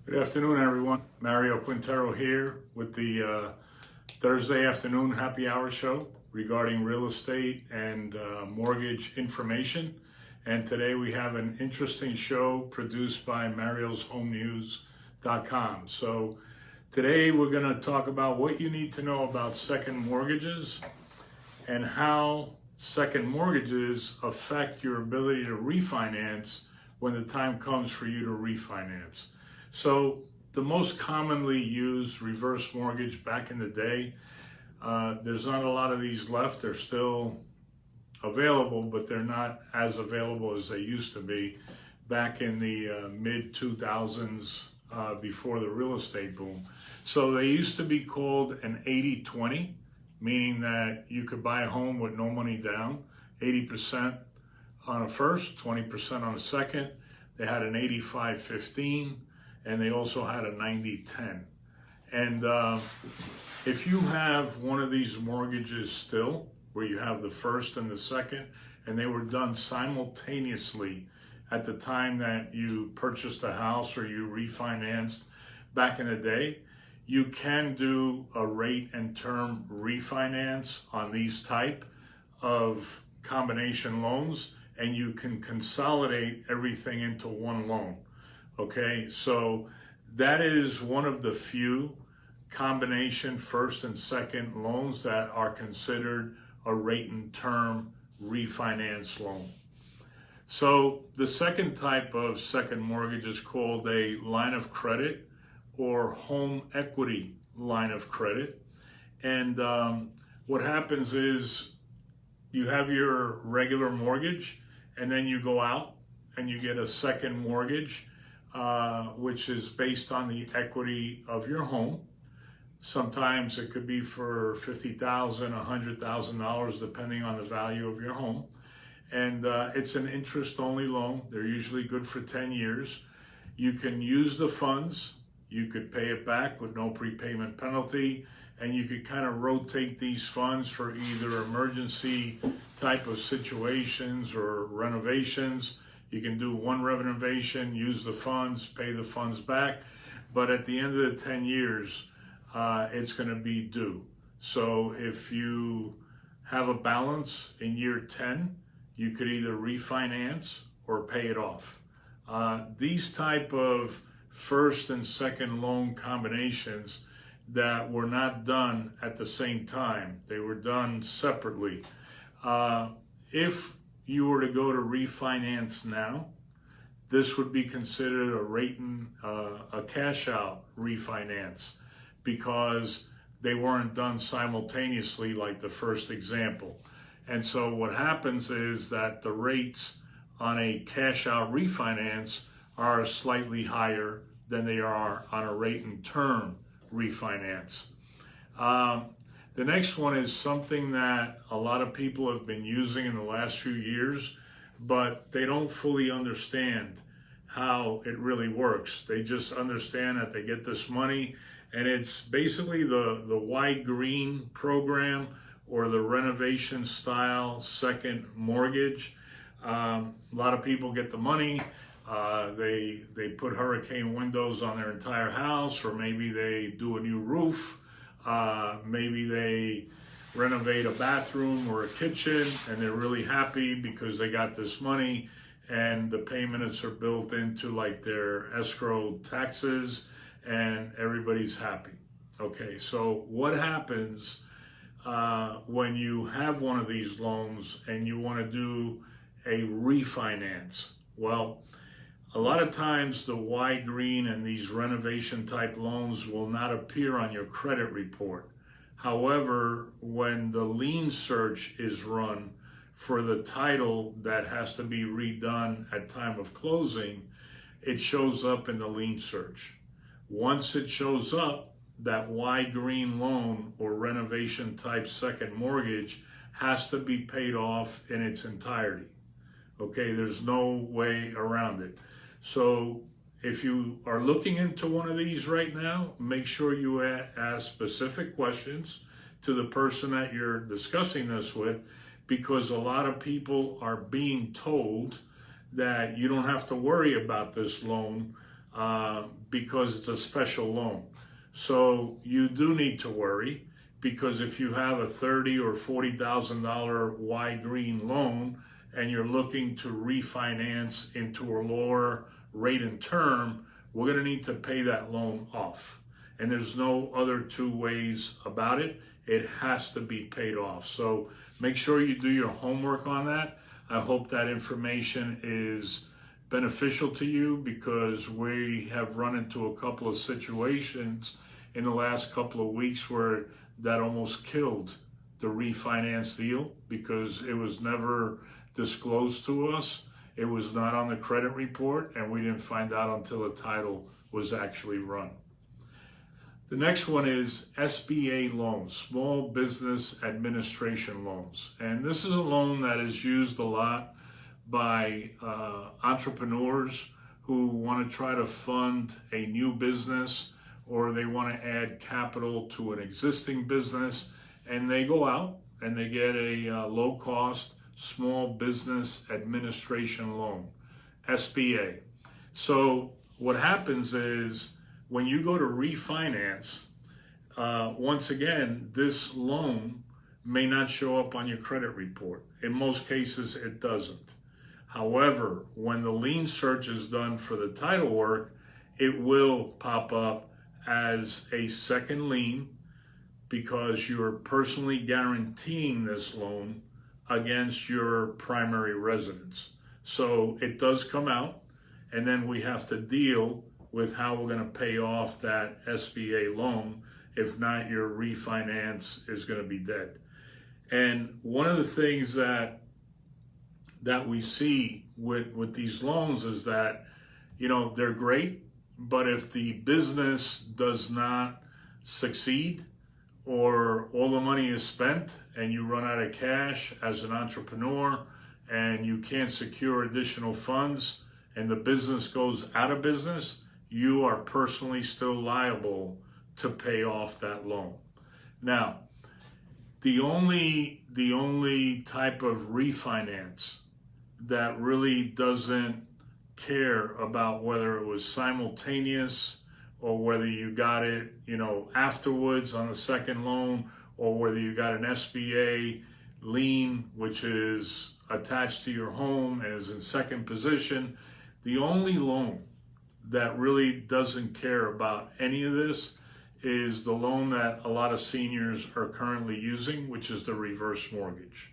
Good afternoon, everyone. Mario Quintero here with the Thursday afternoon happy hour show regarding real estate and mortgage information. And today we have an interesting show produced by marioshomenews.com. So today we're going to talk about what you need to know about second mortgages and how second mortgages affect your ability to refinance when the time comes for you to refinance. So the most commonly used reverse mortgage back in the day, there's not a lot of these left. They're still available, but they're not as available as they used to be back in the mid 2000s before the real estate boom. So they used to be called an 80-20, meaning that you could buy a home with no money down, 80% on a first, 20% on a second. They had an 85-15. And they also had a 90-10. And if you have one of these mortgages still, where you have the first and the second, and they were done simultaneously at the time that you purchased a house or you refinanced back in the day, you can do a rate and term refinance on these type of combination loans, and you can consolidate everything into one loan. Okay, so that is one of the few combination first and second loans that are considered a rate and term refinance loan. So the second type of second mortgage is called a line of credit or home equity line of credit. And what happens is you have your regular mortgage and then you go out and you get a second mortgage, which is based on the equity of your home. Sometimes it could be for $50,000, $100,000, depending on the value of your home. And it's an interest-only loan. They're usually good for 10 years. You can use the funds. You could pay it back with no prepayment penalty. And you could kind of rotate these funds for either emergency type of situations or renovations. You can do one renovation, use the funds, pay the funds back, but at the end of the 10 years, it's going to be due. So if you have a balance in year 10, you could either refinance or pay it off. These type of first and second loan combinations that were not done at the same time, they were done separately. If you were to go to refinance now, this would be considered a cash out refinance because they weren't done simultaneously like the first example. And so what happens is that the rates on a cash out refinance are slightly higher than they are on a rate and term refinance. The next one is something that a lot of people have been using in the last few years, but they don't fully understand how it really works. They just understand that they get this money, and it's basically the Y Green program or the renovation style second mortgage. A lot of people get the money. They put hurricane windows on their entire house, or maybe they do a new roof. Maybe they renovate a bathroom or a kitchen and they're really happy because they got this money and the payments are built into like their escrow taxes and everybody's happy. Okay, so what happens when you have one of these loans and you want to do a refinance? Well, a lot of times the Y Green and these renovation type loans will not appear on your credit report. However, when the lien search is run for the title that has to be redone at time of closing, it shows up in the lien search. Once it shows up, that Y Green loan or renovation type second mortgage has to be paid off in its entirety. Okay, there's no way around it. So if you are looking into one of these right now, make sure you ask specific questions to the person that you're discussing this with, because a lot of people are being told that you don't have to worry about this loan because it's a special loan. So you do need to worry, because if you have a $30,000 or $40,000 wide green loan and you're looking to refinance into a lower rate and term, we're going to need to pay that loan off. And there's no other two ways about it. It has to be paid off. So make sure you do your homework on that. I hope that information is beneficial to you, because we have run into a couple of situations in the last couple of weeks where that almost killed the refinance deal, because it was never disclosed to us. It was not on the credit report, and we didn't find out until the title was actually run. The next one is SBA loans, Small Business Administration loans. And this is a loan that is used a lot by entrepreneurs who want to try to fund a new business, or they want to add capital to an existing business, and they go out and they get a low-cost Small Business Administration loan, SBA. So what happens is, when you go to refinance, once again, this loan may not show up on your credit report. In most cases, it doesn't. However, when the lien search is done for the title work, it will pop up as a second lien, because you're personally guaranteeing this loan against your primary residence. So it does come out, and then we have to deal with how we're going to pay off that SBA loan. If not, your refinance is going to be dead. And one of the things that we see with these loans is that, they're great, but if the business does not succeed, or all the money is spent and you run out of cash as an entrepreneur and you can't secure additional funds and the business goes out of business, you are personally still liable to pay off that loan. Now, the only type of refinance that really doesn't care about whether it was simultaneous or whether you got it, afterwards on the second loan, or whether you got an SBA lien, which is attached to your home and is in second position. The only loan that really doesn't care about any of this is the loan that a lot of seniors are currently using, which is the reverse mortgage.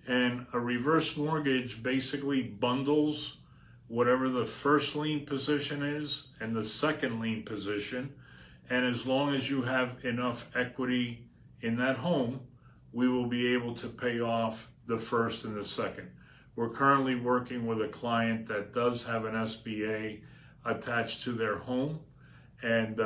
And a reverse mortgage basically bundles whatever the first lien position is and the second lien position. And as long as you have enough equity in that home, we will be able to pay off the first and the second. We're currently working with a client that does have an SBA attached to their home, and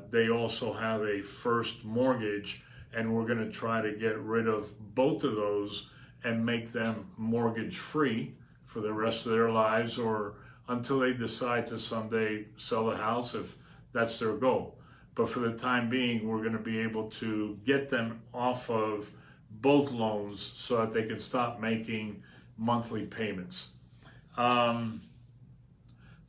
they also have a first mortgage, and we're going to try to get rid of both of those and make them mortgage free for the rest of their lives, or until they decide to someday sell the house, if that's their goal. But for the time being, we're going to be able to get them off of both loans so that they can stop making monthly payments. The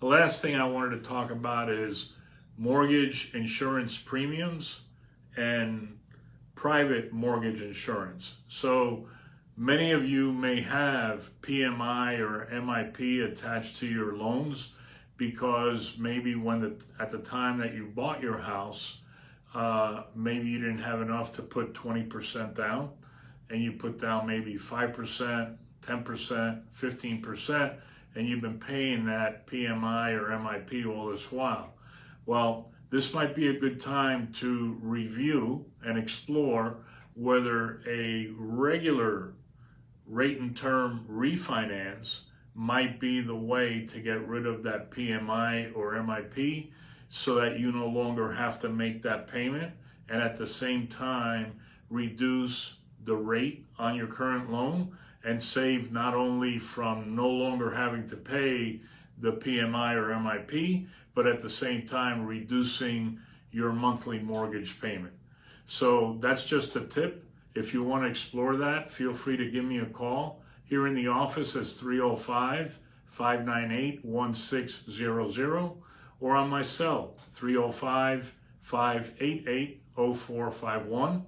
last thing I wanted to talk about is mortgage insurance premiums and private mortgage insurance. So many of you may have PMI or MIP attached to your loans, because maybe at the time that you bought your house, maybe you didn't have enough to put 20% down, and you put down maybe 5%, 10%, 15%, and you've been paying that PMI or MIP all this while. Well, this might be a good time to review and explore whether a regular rate and term refinance might be the way to get rid of that PMI or MIP, so that you no longer have to make that payment, and at the same time reduce the rate on your current loan and save not only from no longer having to pay the PMI or MIP, but at the same time reducing your monthly mortgage payment. So that's just a tip. If you want to explore that, feel free to give me a call. Here in the office is 305-598-1600, or on my cell, 305-588-0451.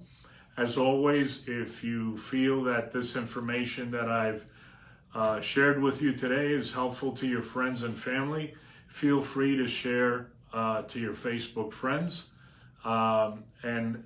As always, if you feel that this information that I've shared with you today is helpful to your friends and family, feel free to share to your Facebook friends, and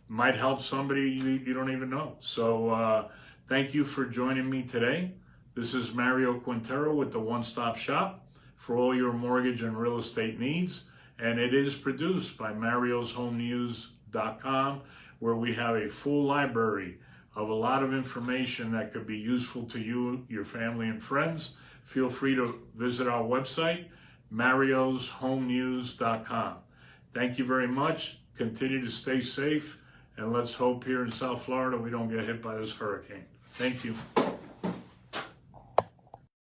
might help somebody you don't even know. So thank you for joining me today. This is Mario Quintero with the One Stop Shop for all your mortgage and real estate needs. And it is produced by marioshomenews.com, where we have a full library of a lot of information that could be useful to you, your family, and friends. Feel free to visit our website, marioshomenews.com. Thank you very much. Continue to stay safe, and let's hope here in South Florida we don't get hit by this hurricane. Thank you.